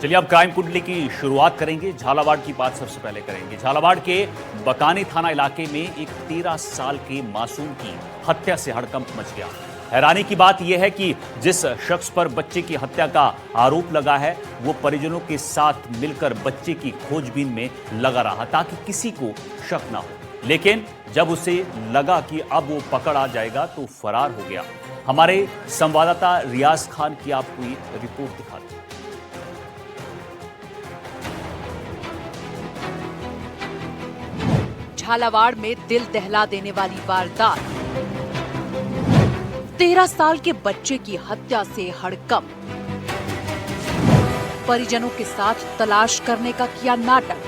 चलिए अब क्राइम कुंडली की शुरुआत करेंगे। झालावाड़ की बात सबसे पहले करेंगे। झालावाड़ के बकानी थाना इलाके में एक 13 साल के मासूम की हत्या से हड़कंप मच गया। हैरानी की बात यह है कि जिस शख्स पर बच्चे की हत्या का आरोप लगा है वो परिजनों के साथ मिलकर बच्चे की खोजबीन में लगा रहा ताकि किसी को शक ना हो, लेकिन जब उसे लगा कि अब वो पकड़ आ जाएगा तो फरार हो गया। हमारे संवाददाता रियाज खान की आपको ये रिपोर्ट दिखाते हैं। झालावाड़ में दिल दहला देने वाली वारदात। 13 साल के बच्चे की हत्या से हड़कंप। परिजनों के साथ तलाश करने का किया नाटक।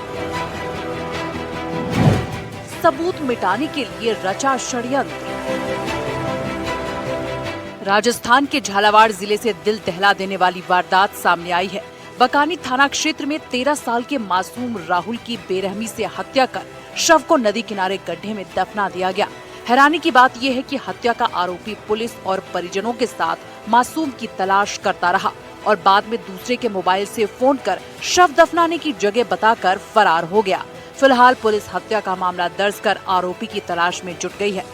सबूत मिटाने के लिए रचा षड्यंत्र। राजस्थान के झालावाड़ जिले से दिल दहला देने वाली वारदात सामने आई है। बकानी थाना क्षेत्र में 13 साल के मासूम राहुल की बेरहमी से हत्या कर शव को नदी किनारे गड्ढे में दफना दिया गया। हैरानी की बात यह है कि हत्या का आरोपी पुलिस और परिजनों के साथ मासूम की तलाश करता रहा और बाद में दूसरे के मोबाइल से फोन कर शव दफनाने की जगह बताकर फरार हो गया। फिलहाल पुलिस हत्या का मामला दर्ज कर आरोपी की तलाश में जुट गई है।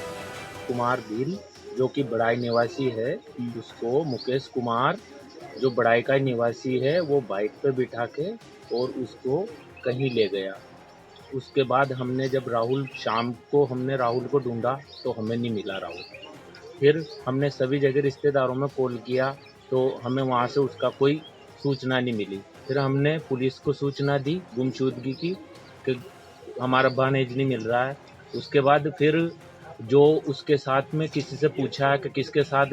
कुमार भील जो कि बड़ाई निवासी है, उसको मुकेश कुमार जो बड़ाई का निवासी है वो बाइक पे बिठा के और उसको कहीं ले गया। उसके बाद हमने जब शाम को हमने राहुल को ढूंढा तो हमें नहीं मिला राहुल। फिर हमने सभी जगह रिश्तेदारों में कॉल किया तो हमें वहाँ से उसका कोई सूचना नहीं मिली। फिर हमने पुलिस को सूचना दी गुमशुदगी की कि हमारा बहनेज नहीं मिल रहा है। उसके बाद फिर जो उसके साथ में किसी से पूछा कि किसके साथ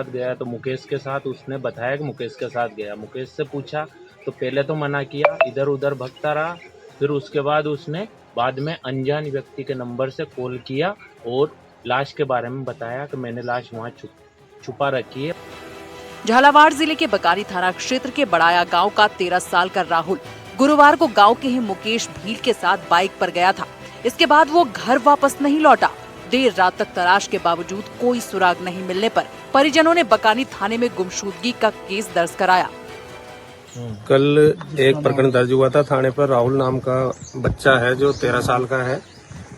गया तो मुकेश के साथ, उसने बताया कि मुकेश के साथ गया। मुकेश से पूछा तो पहले तो मना किया, इधर उधर भगता रहा। फिर उसके बाद उसने बाद में अनजान व्यक्ति के नंबर से कॉल किया और लाश के बारे में बताया कि मैंने लाश वहाँ छुपा रखी है। झालावाड़ जिले के बकानी थाना क्षेत्र के बड़ाया गांव का 13 साल का राहुल गुरुवार को गांव के ही मुकेश भील के साथ बाइक पर गया था। इसके बाद वो घर वापस नहीं लौटा। देर रात तक तलाश के बावजूद कोई सुराग नहीं मिलने पर परिजनों ने बकानी थाने में गुमशुदगी का केस दर्ज कराया। कल एक प्रकरण दर्ज हुआ था थाने पर। राहुल नाम का बच्चा है जो 13 साल का है,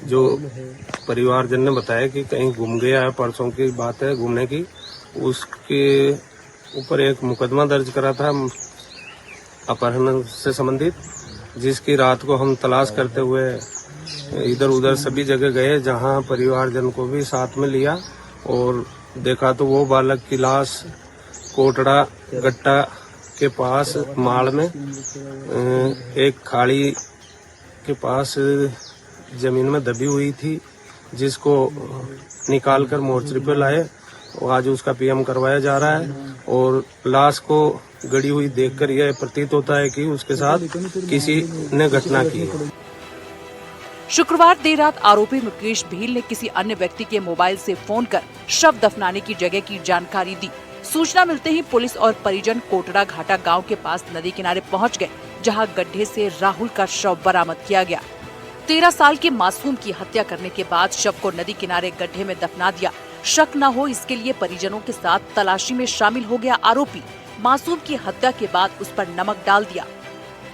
जो परिवारजन ने बताया कि कहीं घूम गया है। परसों की बात है घूमने की। उसके ऊपर एक मुकदमा दर्ज करा था अपहरण से संबंधित, जिसकी रात को हम तलाश करते हुए इधर उधर सभी जगह गए, जहां परिवारजन को भी साथ में लिया और देखा तो वो बालक की लाश कोटड़ा गट्टा के पास माड़ में एक खाड़ी के पास जमीन में दबी हुई थी, जिसको निकालकर मोर्चरी पे लाए और आज उसका पीएम करवाया जा रहा है। और लाश को गड़ी हुई देखकर यह प्रतीत होता है कि उसके साथ किसी ने घटना की। शुक्रवार देर रात आरोपी मुकेश भील ने किसी अन्य व्यक्ति के मोबाइल से फोन कर शव दफनाने की जगह की जानकारी दी। सूचना मिलते ही पुलिस और परिजन कोटड़ा घाटा गांव के पास नदी किनारे पहुंच गए, जहां गड्ढे से राहुल का शव बरामद किया गया। 13 साल के मासूम की हत्या करने के बाद शव को नदी किनारे गड्ढे में दफना दिया। शक न हो इसके लिए परिजनों के साथ तलाशी में शामिल हो गया आरोपी। मासूम की हत्या के बाद उस पर नमक डाल दिया।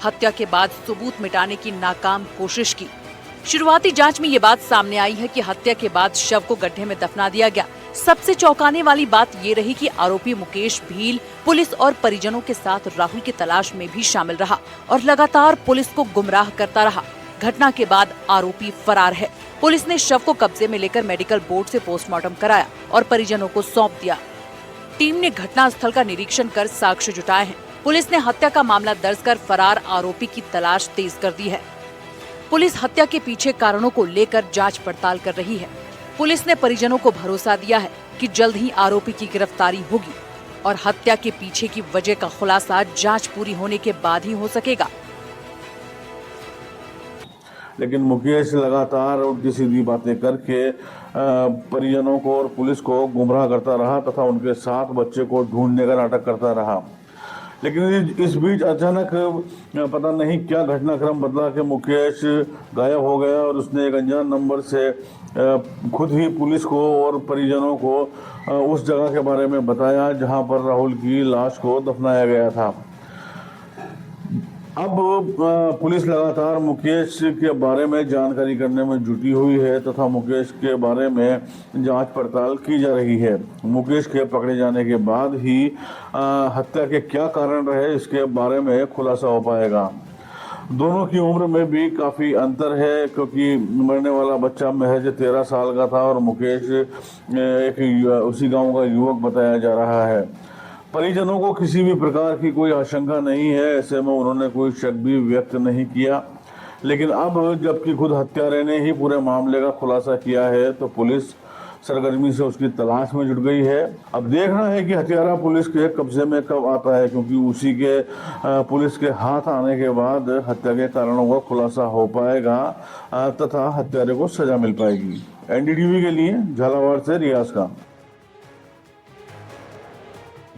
हत्या के बाद सबूत मिटाने की नाकाम कोशिश की। शुरुआती जांच में ये बात सामने आई है कि हत्या के बाद शव को गड्ढे में दफना दिया गया। सबसे चौंकाने वाली बात ये रही कि आरोपी मुकेश भील पुलिस और परिजनों के साथ राहुल की तलाश में भी शामिल रहा और लगातार पुलिस को गुमराह करता रहा। घटना के बाद आरोपी फरार है। पुलिस ने शव को कब्जे में लेकर मेडिकल बोर्ड से पोस्टमार्टम कराया और परिजनों को सौंप दिया। टीम ने घटना स्थल का निरीक्षण कर साक्ष्य जुटाए हैं। पुलिस ने हत्या का मामला दर्ज कर फरार आरोपी की तलाश तेज कर दी है। पुलिस हत्या के पीछे कारणों को लेकर जांच पड़ताल कर रही है। पुलिस ने परिजनों को भरोसा दिया है कि जल्द ही आरोपी की गिरफ्तारी होगी और हत्या के पीछे की वजह का खुलासा जांच पूरी होने के बाद ही हो सकेगा। लेकिन मुकेश लगातार उल्टी सीधी बातें करके परिजनों को और पुलिस को गुमराह करता रहा तथा उनके साथ बच्चे को ढूंढने का नाटक करता रहा। लेकिन इस बीच अचानक पता नहीं क्या घटनाक्रम बदला कि मुकेश गायब हो गया और उसने एक अनजान नंबर से खुद ही पुलिस को और परिजनों को उस जगह के बारे में बताया जहां पर राहुल की लाश को दफनाया गया था। अब पुलिस लगातार मुकेश के बारे में जानकारी करने में जुटी हुई है तथा मुकेश के बारे में जांच पड़ताल की जा रही है। मुकेश के पकड़े जाने के बाद ही हत्या के क्या कारण रहे इसके बारे में खुलासा हो पाएगा। दोनों की उम्र में भी काफी अंतर है, क्योंकि मरने वाला बच्चा महज 13 साल का था और मुकेश एक उसी गांव का युवक बताया जा रहा है। परिजनों को किसी भी प्रकार की कोई आशंका नहीं है, ऐसे में उन्होंने कोई शक भी व्यक्त नहीं किया। लेकिन अब जबकि खुद हत्यारे ने ही पूरे मामले का खुलासा किया है तो पुलिस सरगर्मी से उसकी तलाश में जुट गई है। अब देखना है कि हत्यारा पुलिस के कब्जे में कब आता है, क्योंकि उसी के पुलिस के हाथ आने के बाद हत्या के कारणों का खुलासा हो पाएगा तथा हत्यारे को सजा मिल पाएगी। एनडीटीवी के लिए झालावाड़ से रियाज का।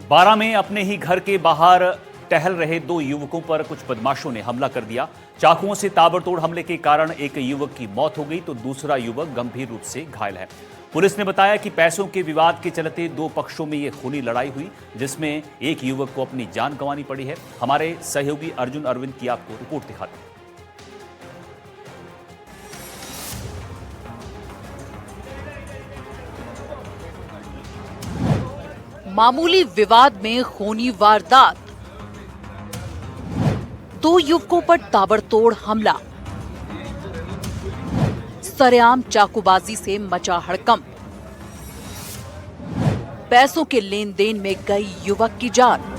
बारां में अपने ही घर के बाहर टहल रहे 2 युवकों पर कुछ बदमाशों ने हमला कर दिया। चाकुओं से ताबड़तोड़ हमले के कारण एक युवक की मौत हो गई तो दूसरा युवक गंभीर रूप से घायल है। पुलिस ने बताया कि पैसों के विवाद के चलते 2 पक्षों में यह खूनी लड़ाई हुई, जिसमें एक युवक को अपनी जान गंवानी पड़ी है। हमारे सहयोगी अर्जुन अरविंद की आपको रिपोर्ट दिखाते हैं। मामूली विवाद में खूनी वारदात, 2 युवकों पर ताबड़तोड़ हमला, सरेआम चाकूबाजी से मचा हड़कंप, पैसों के लेन देन में गई युवक की जान।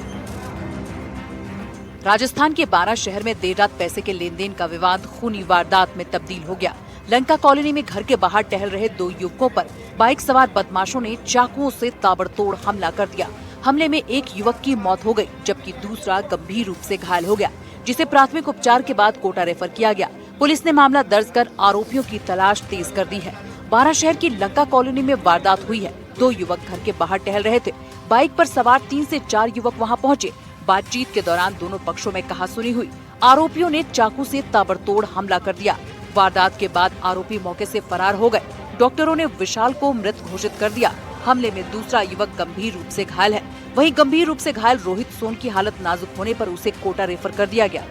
राजस्थान के बारां शहर में देर रात पैसे के लेन देन का विवाद खूनी वारदात में तब्दील हो गया। लंका कॉलोनी में घर के बाहर टहल रहे 2 युवकों पर बाइक सवार बदमाशों ने चाकुओं से ताबड़तोड़ हमला कर दिया। हमले में एक युवक की मौत हो गई, जबकि दूसरा गंभीर रूप से घायल हो गया, जिसे प्राथमिक उपचार के बाद कोटा रेफर किया गया। पुलिस ने मामला दर्ज कर आरोपियों की तलाश तेज कर दी है। बारां शहर की लंका कॉलोनी में वारदात हुई है। 2 युवक घर के बाहर टहल रहे थे। बाइक पर सवार 3 से 4 युवक वहां पहुंचे। बातचीत के दौरान दोनों पक्षों में कहासुनी हुई। आरोपियों ने चाकू से ताबड़तोड़ हमला कर दिया। वारदात के बाद आरोपी मौके से फरार हो गए। डॉक्टरों ने विशाल को मृत घोषित कर दिया। हमले में दूसरा युवक गंभीर रूप से घायल है। वहीं गंभीर रूप से घायल रोहित सोन की हालत नाजुक होने पर उसे कोटा रेफर कर दिया गया।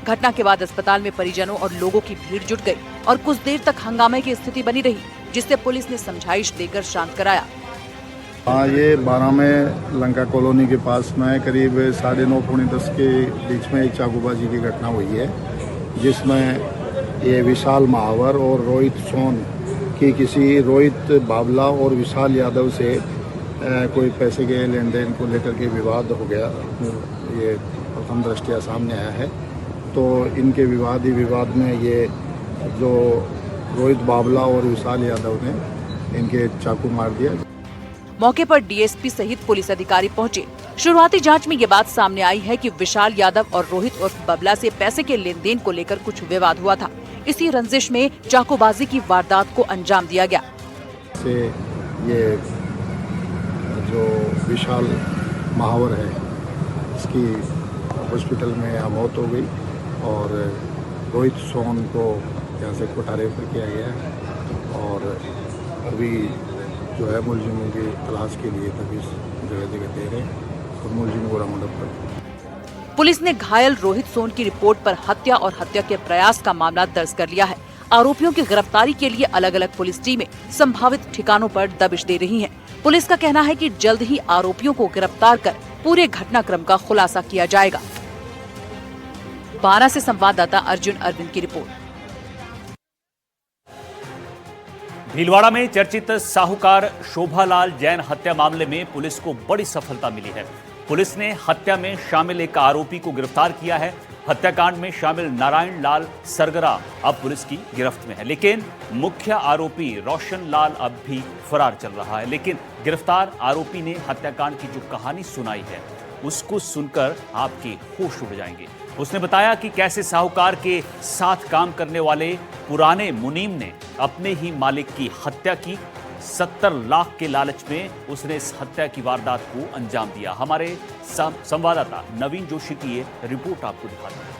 घटना के बाद अस्पताल में परिजनों और लोगों की भीड़ जुट गई और कुछ देर तक हंगामे की स्थिति बनी रही, जिससे पुलिस ने समझाइश देकर शांत कराया। हाँ, ये बारां में लंका कॉलोनी के पास में करीब 9:30 पौने 10 के बीच में एक चाकूबाजी की घटना हुई है, जिसमें ये विशाल महावर और रोहित सोन की किसी रोहित बावला और विशाल यादव से कोई पैसे के लेन देन को लेकर के विवाद हो गया। ये प्रथम दृष्टया सामने आया है। तो इनके विवाद में ये जो रोहित बावला और विशाल यादव ने इनके चाकू मार दिया। मौके पर डीएसपी सहित पुलिस अधिकारी पहुंचे। शुरुआती जांच में ये बात सामने आई है कि विशाल यादव और रोहित उर्फ बबला से पैसे के लेन देन को लेकर कुछ विवाद हुआ था। इसी रंजिश में चाकूबाजी की वारदात को अंजाम दिया गया। से ये जो विशाल महावर है, इसकी हॉस्पिटल में यहाँ मौत हो गई और रोहित सोन को यहाँ से कोटा रेफर किया गया है और अभी जो है मुलजिमों की तलाश के लिए तभी जगह दे रहे हैं और मुलजिमों को राउंड अप कर। पुलिस ने घायल रोहित सोन की रिपोर्ट पर हत्या और हत्या के प्रयास का मामला दर्ज कर लिया है। आरोपियों की गिरफ्तारी के लिए अलग अलग पुलिस टीमें संभावित ठिकानों पर दबिश दे रही हैं। पुलिस का कहना है कि जल्द ही आरोपियों को गिरफ्तार कर पूरे घटनाक्रम का खुलासा किया जाएगा। बारां से संवाददाता अर्जुन अरविंद की रिपोर्ट। भीलवाड़ा में चर्चित साहूकार शोभालाल जैन हत्या मामले में पुलिस को बड़ी सफलता मिली है। पुलिस ने हत्या में शामिल एक आरोपी को गिरफ्तार किया है। हत्याकांड में शामिल नारायण लाल सरगरा अब पुलिस की गिरफ्त में है, लेकिन मुख्य आरोपी रोशन लाल अब भी फरार चल रहा है। लेकिन गिरफ्तार आरोपी ने हत्याकांड की जो कहानी सुनाई है उसको सुनकर आपके होश उड़ जाएंगे। उसने बताया कि कैसे साहूकार के साथ काम करने वाले पुराने मुनीम ने अपने ही मालिक की हत्या की। 70 लाख के लालच में उसने इस हत्या की वारदात को अंजाम दिया। हमारे संवाददाता नवीन जोशी की ये रिपोर्ट आपको दिखाते हैं।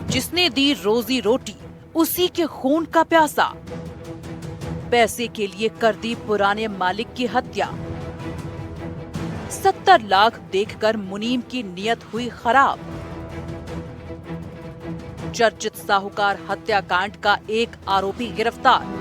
जिसने दी रोजी रोटी उसी के खून का प्यासा। पैसे के लिए कर दी पुराने मालिक की हत्या। 70 लाख देखकर मुनीम की नीयत हुई खराब। चर्चित साहूकार हत्याकांड का एक आरोपी गिरफ्तार।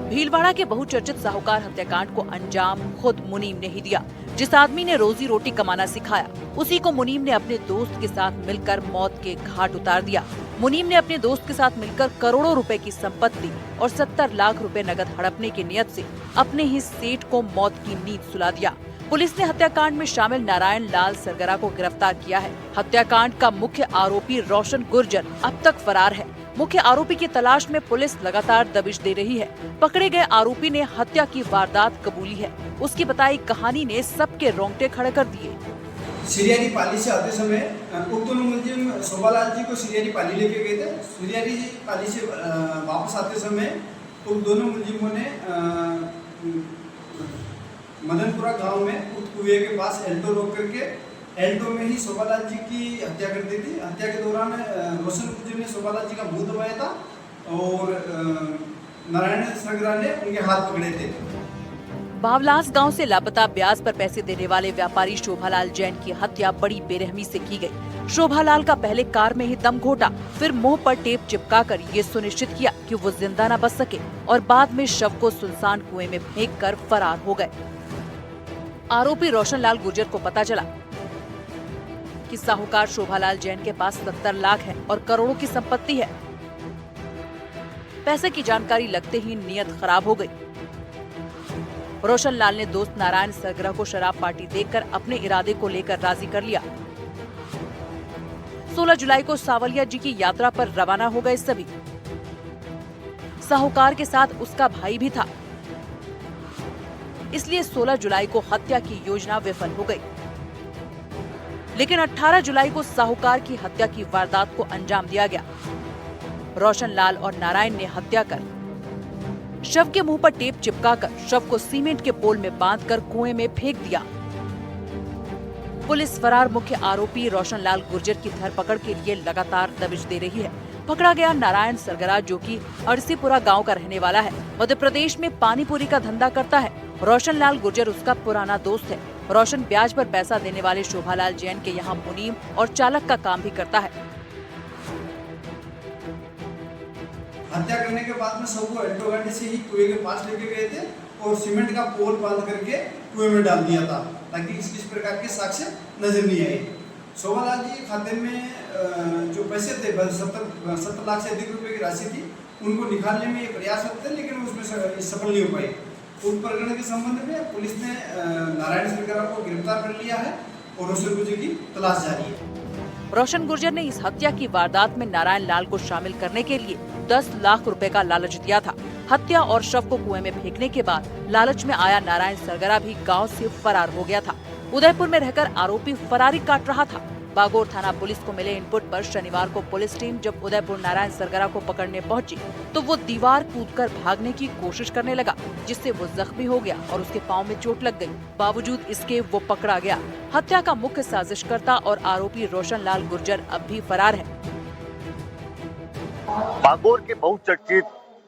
भीलवाड़ा के बहुचर्चित साहूकार हत्याकांड को अंजाम खुद मुनीम ने ही दिया। जिस आदमी ने रोजी रोटी कमाना सिखाया, उसी को मुनीम ने अपने दोस्त के साथ मिलकर मौत के घाट उतार दिया। मुनीम ने अपने दोस्त के साथ मिलकर करोड़ों रुपए की संपत्ति और 70 लाख रुपए नकद हड़पने की नियत से अपने ही सेठ को मौत की नींद सुला दिया। पुलिस ने हत्याकांड में शामिल नारायण लाल सरगरा को गिरफ्तार किया है। हत्याकांड का मुख्य आरोपी रोशन गुर्जर अब तक फरार है। मुख्य आरोपी की तलाश में पुलिस लगातार दबिश दे रही है। पकड़े गए आरोपी ने हत्या की वारदात कबूली है। उसकी बताई कहानी ने सबके रोंगटे खड़े कर दिए। सिरियारी पाली से आते समय उक्त दोनों मुलजिम शोभालाल जी को सिरियारी पाली लेके गए थे। सिरियारी पाली से वापस आते समय उक्त दोनों मुलजिमों ने मदनपुरा गांव में उक्त कुएं के पास एल्टो रोक करके एल्टो में ही शोभालाल जी की हत्या कर दी थी। हत्या के दौरान रोशन गुर्जर ने शोभालाल जी का मुंह दबाया था और नारायण सरगरा ने उनके हाथ पकड़े थे। बावलास गांव से लापता ब्याज पर पैसे देने वाले व्यापारी शोभालाल जैन की हत्या बड़ी बेरहमी से की गई। शोभालाल का पहले कार में ही दम घोटा, फिर मुंह पर टेप चिपकाकर ये सुनिश्चित किया कि वो जिंदा न बच सके और बाद में शव को सुनसान कुएं में फेंककर फरार हो गए। आरोपी रोशनलाल गुर्जर को पता चला कि साहूकार शोभालाल जैन के पास 70 लाख है और करोड़ों की संपत्ति है। पैसे की जानकारी लगते ही नीयत खराब हो गई। रोशनलाल ने दोस्त नारायण सरगरा को शराब पार्टी देकर अपने इरादे को लेकर राजी कर लिया। 16 जुलाई को सावलिया जी की यात्रा पर रवाना हो गए सभी। साहूकार के साथ उसका भाई भी था, इसलिए 16 जुलाई को हत्या की योजना विफल हो गई। लेकिन 18 जुलाई को साहूकार की हत्या की वारदात को अंजाम दिया गया। रोशनलाल और नारायण ने हत्या कर शव के मुंह पर टेप चिपकाकर शव को सीमेंट के पोल में बांधकर कुएं में फेंक दिया। पुलिस फरार मुख्य आरोपी रोशनलाल गुर्जर की धरपकड़ के लिए लगातार दबिश दे रही है। पकड़ा गया नारायण सरगरा, जो कि अरसीपुरा गांव का रहने वाला है, मध्य प्रदेश में पानीपुरी का धंधा करता है। रोशनलाल गुर्जर उसका पुराना दोस्त है। रोशन ब्याज पर पैसा देने वाले शोभालाल जैन के यहाँ मुनीम और चालक का काम भी करता है। हत्या करने के बाद में सबको एल्टो गाड़ी से ही कुएं के पास लेके गए थे और सीमेंट का पोल बांध करके कुएं में डाल दिया था ताकि किसी प्रकार के साक्ष्य नजर नहीं आए। शोभालाल जी के खाते में जो पैसे थे 70 लाख से अधिक रुपए की राशि थी, उनको निकालने में प्रयास होते थे, लेकिन उसमें सफल नहीं हो पाए। उस प्रकरण के संबंध में पुलिस ने नारायण सरगरा को गिरफ्तार कर लिया है और रोशन गुर्जर की तलाश जारी है। रोशन गुर्जर ने इस हत्या की वारदात में नारायण लाल को शामिल करने के लिए 10 लाख रुपए का लालच दिया था। हत्या और शव को कुएं में फेंकने के बाद लालच में आया नारायण सरगरा भी गांव से फरार हो गया था। उदयपुर में रहकर आरोपी फरारी काट रहा था। बागोर थाना पुलिस को मिले इनपुट पर शनिवार को पुलिस टीम जब उदयपुर नारायण सरगरा को पकड़ने पहुंची तो वो दीवार कूदकर भागने की कोशिश करने लगा, जिससे वो जख्मी हो गया और उसके पांव में चोट लग गई। बावजूद इसके वो पकड़ा गया। हत्या का मुख्य साजिशकर्ता और आरोपी रोशनलाल गुर्जर अब भी फरार है। बागोर के बहुचर्चित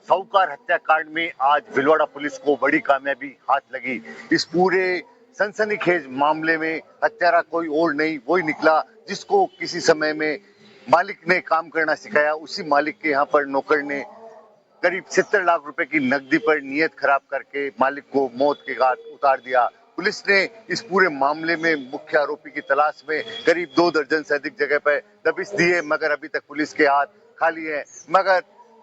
साहूकार हत्याकांड में आज भीलवाड़ा पुलिस को बड़ी कामयाबी हाथ लगी। इस पूरे सनसनीखेज मामले में हत्यारा कोई और नहीं, वही निकला जिसको किसी समय में मालिक ने काम करना सिखाया। उसी मालिक के यहाँ पर नौकर ने करीब 70 लाख रुपए की नकदी पर नीयत खराब करके मालिक को मौत के घाट उतार दिया। पुलिस ने इस पूरे मामले में मुख्य आरोपी की तलाश में करीब 2 दर्जन से अधिक जगह पर दबिश दी है, मगर अभी तक पुलिस के हाथ खाली है। मगर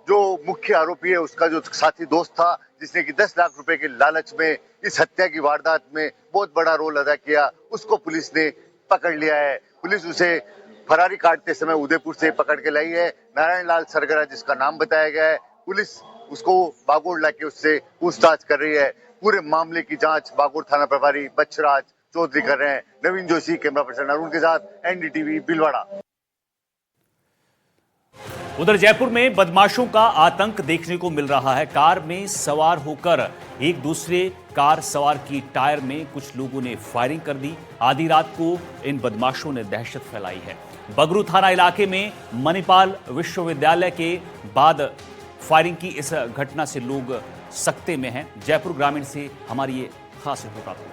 जो मुख्य आरोपी है, उसका जो साथी दोस्त था, जिसने कि 10 लाख रुपए के लालच में इस हत्या की वारदात में बहुत बड़ा रोल अदा किया, उसको पुलिस ने पकड़ लिया है। पुलिस उसे फरारी काटते समय उदयपुर से पकड़ के लाई है। नारायण लाल सरगरा जिसका नाम बताया गया है, पुलिस उसको बागोर लाके उससे पूछताछ कर रही है। पूरे मामले की जांच बागोर थाना प्रभारी बच्छराज चौधरी कर रहे हैं। नवीन जोशी, कैमरा पर्सन अरुण के साथ, एनडीटीवी भीलवाड़ा। उधर जयपुर में बदमाशों का आतंक देखने को मिल रहा है। कार में सवार होकर एक दूसरे कार सवार की टायर में कुछ लोगों ने फायरिंग कर दी। आधी रात को इन बदमाशों ने दहशत फैलाई है। बगरू थाना इलाके में मणिपाल विश्वविद्यालय के बाद फायरिंग की इस घटना से लोग सकते में हैं। जयपुर ग्रामीण से हमारी ये खास रिपोर्ट आपको।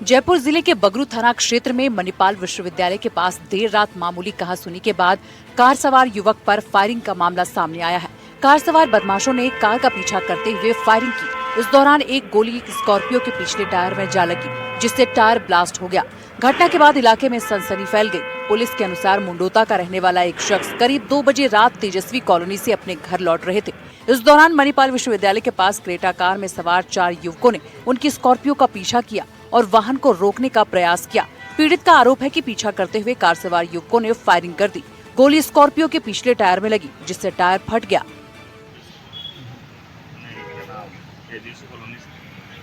जयपुर जिले के बगरू थाना क्षेत्र में मणिपाल विश्वविद्यालय के पास देर रात मामूली कहासुनी के बाद कार सवार युवक पर फायरिंग का मामला सामने आया है। कार सवार बदमाशों ने कार का पीछा करते हुए फायरिंग की। इस दौरान एक गोली स्कॉर्पियो के पिछले टायर में जा लगी, जिससे टायर ब्लास्ट हो गया। घटना के बाद इलाके में सनसनी फैल गई। पुलिस के अनुसार मुंडोता का रहने वाला एक शख्स करीब 2 बजे रात तेजस्वी कॉलोनी से अपने घर लौट रहे थे। इस दौरान मणिपाल विश्वविद्यालय के पास क्रेटा कार में सवार 4 युवकों ने उनकी स्कॉर्पियो का पीछा किया और वाहन को रोकने का प्रयास किया। पीड़ित का आरोप है कि पीछा करते हुए कार सवार युवकों ने फायरिंग कर दी। गोली स्कॉर्पियो के पिछले टायर में लगी, जिससे टायर फट गया।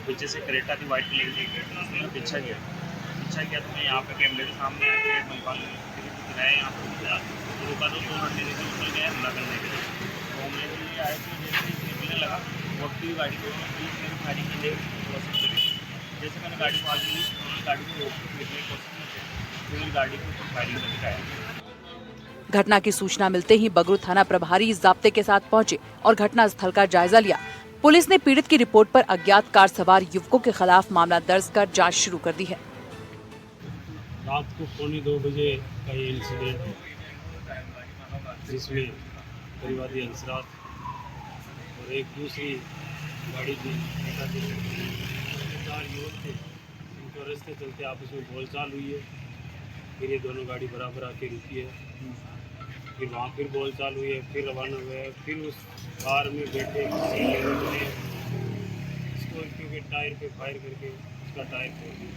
पीछे से क्रेटा थी, व्हाइट कलर की क्रेटा, उसने पीछा किया तो मैं यहाँ पे कैमरे के सामने आके मणिपाल किराया यहाँ पे रुका तो 2 घंटे से उतर गया हमला करने के लिए। तो हमने लिए आए तो जैसे निकलने लगा वक्त की गाड़ी को मैंने फायरिंग की कोशिश करी। जैसे मैंने गाड़ी पास की उन्होंने गाड़ी को रोक के गिरने की कोशिश की, तो मेरी गाड़ी को फायरिंग करके आया। घटना की सूचना मिलते ही बगरू थाना प्रभारी जाब्ते के साथ पहुंचे और घटना स्थल का जायजा लिया। पुलिस ने पीड़ित की रिपोर्ट पर अज्ञात कार सवार युवकों के खिलाफ मामला दर्ज कर जांच शुरू कर दी है। रात को 2:45 बजे का ये इंसिडेंट है, जिसमें परिवादी हंसराज और एक दूसरी गाड़ी थी, 4 युवक थे। इनको रास्ते चलते आपस में बोलचाल हुई है। फिर ये दोनों गाड़ी बराबर आके रुकी है। फिर वहाँ फिर बोलचाल हुई है, फिर रवाना हुए। फिर उस कार में बैठे स्कॉर्पियो के टायर पे फायर करके उसका टायर फोड़ दिया।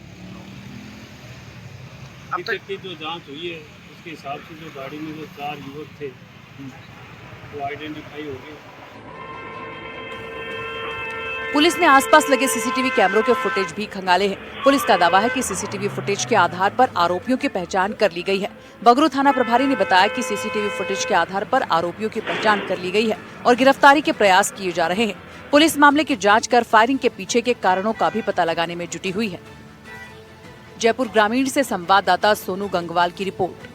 अब तक की जो जांच हुई है उसके हिसाब से जो गाड़ी में जो 4 युवक थे वो आइडेंटिफाई हो गए। पुलिस ने आसपास लगे सीसीटीवी कैमरों के फुटेज भी खंगाले हैं। पुलिस का दावा है कि सीसीटीवी फुटेज के आधार पर आरोपियों की पहचान कर ली गई है। बगरू थाना प्रभारी ने बताया कि सीसीटीवी फुटेज के आधार पर आरोपियों की पहचान कर ली गई है और गिरफ्तारी के प्रयास किए जा रहे हैं। पुलिस मामले की जांच कर फायरिंग के पीछे के कारणों का भी पता लगाने में जुटी हुई है। जयपुर ग्रामीण से संवाददाता सोनू गंगवाल की रिपोर्ट।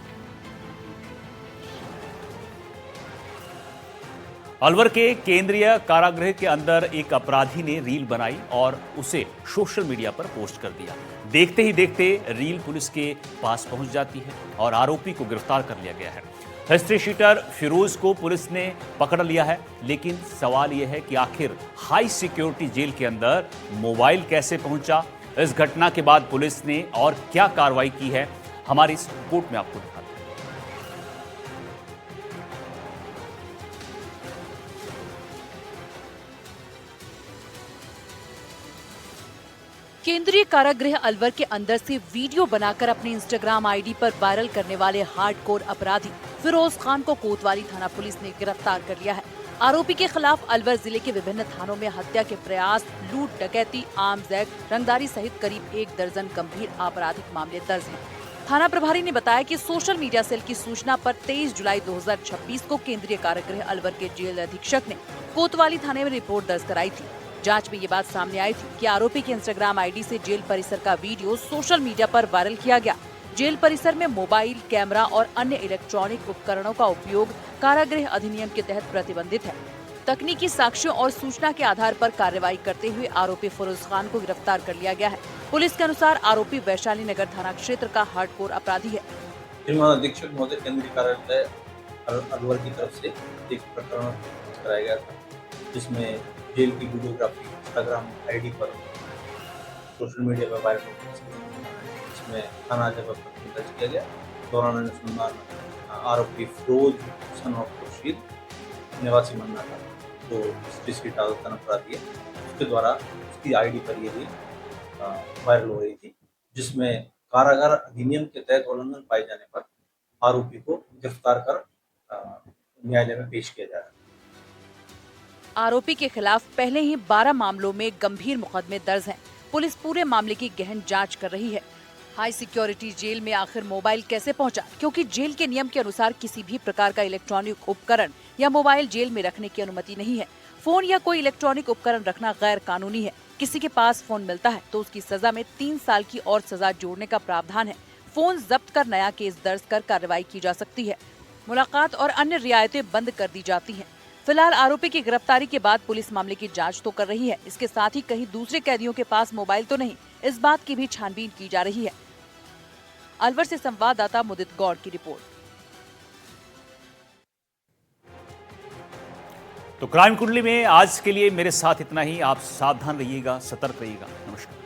अलवर के केंद्रीय कारागृह के अंदर एक अपराधी ने रील बनाई और उसे सोशल मीडिया पर पोस्ट कर दिया। देखते ही देखते रील पुलिस के पास पहुंच जाती है और आरोपी को गिरफ्तार कर लिया गया है। हिस्ट्री शीटर फिरोज को पुलिस ने पकड़ लिया है, लेकिन सवाल यह है कि आखिर हाई सिक्योरिटी जेल के अंदर मोबाइल कैसे पहुंचा। इस घटना के बाद पुलिस ने और क्या कार्रवाई की है, हमारी इस रिपोर्ट में आपको दिखाते हैं। केंद्रीय कारागृह अलवर के अंदर से वीडियो बनाकर अपने इंस्टाग्राम आईडी पर वायरल करने वाले हार्डकोर अपराधी फिरोज खान को कोतवाली थाना पुलिस ने गिरफ्तार कर लिया है। आरोपी के खिलाफ अलवर जिले के विभिन्न थानों में हत्या के प्रयास, लूट, डकैती, आर्म्स एक्ट, रंगदारी सहित करीब 1 दर्जन गंभीर आपराधिक मामले दर्ज हैं। थाना प्रभारी ने बताया कि सोशल मीडिया सेल की सूचना पर 23 जुलाई 2026 को केंद्रीय कारागृह अलवर के जेल अधीक्षक ने कोतवाली थाने में रिपोर्ट दर्ज कराई थी। जांच में ये बात सामने आई थी कि आरोपी के इंस्टाग्राम आईडी से जेल परिसर का वीडियो सोशल मीडिया पर वायरल किया गया। जेल परिसर में मोबाइल, कैमरा और अन्य इलेक्ट्रॉनिक उपकरणों का उपयोग कारागृह अधिनियम के तहत प्रतिबंधित है। तकनीकी साक्ष्यों और सूचना के आधार पर कार्रवाई करते हुए आरोपी फिरोज खान को गिरफ्तार कर लिया गया है। पुलिस के अनुसार आरोपी वैशाली नगर थाना क्षेत्र का हार्डकोर अपराधी है। अधीक्षक महोदय केंद्रीय कारागृह अलवर की तरफ से एक प्रकरण कराया गया था, जिसमें जेल की वीडियोग्राफी इंस्टाग्राम आईडी पर सोशल मीडिया पर वायरल हो गई। इसमें थाना जगह पर दर्ज किया गया। दौरान अनुसंधान आरोपी फिरोज सन ऑफ खुर्शीद निवासी मन्ना था, जो डिस्ट्रिक्ट थाना अपराधी है, उसके द्वारा उसकी आईडी पर ये वायरल हो रही थी, जिसमें कारागार अधिनियम के तहत उल्लंघन पाए जाने पर आरोपी को गिरफ्तार कर न्यायालय में पेश किया जा रहा है। आरोपी के खिलाफ पहले ही 12 मामलों में गंभीर मुकदमे दर्ज हैं। पुलिस पूरे मामले की गहन जांच कर रही है। हाई सिक्योरिटी जेल में आखिर मोबाइल कैसे पहुंचा? क्योंकि जेल के नियम के अनुसार किसी भी प्रकार का इलेक्ट्रॉनिक उपकरण या मोबाइल जेल में रखने की अनुमति नहीं है। फोन या कोई इलेक्ट्रॉनिक उपकरण रखना गैर कानूनी है। किसी के पास फोन मिलता है तो उसकी सजा में 3 साल की और सजा जोड़ने का प्रावधान है। फोन जब्त कर नया केस दर्ज कर कार्रवाई की जा सकती है। मुलाकात और अन्य रियायतें बंद कर दी जाती हैं। फिलहाल आरोपी की गिरफ्तारी के बाद पुलिस मामले की जांच तो कर रही है। इसके साथ ही कहीं दूसरे कैदियों के पास मोबाइल तो नहीं, इस बात की भी छानबीन की जा रही है। अलवर से संवाददाता मुदित गौड़ की रिपोर्ट। तो क्राइम कुंडली में आज के लिए मेरे साथ इतना ही। आप सावधान रहिएगा, सतर्क रहिएगा। नमस्कार।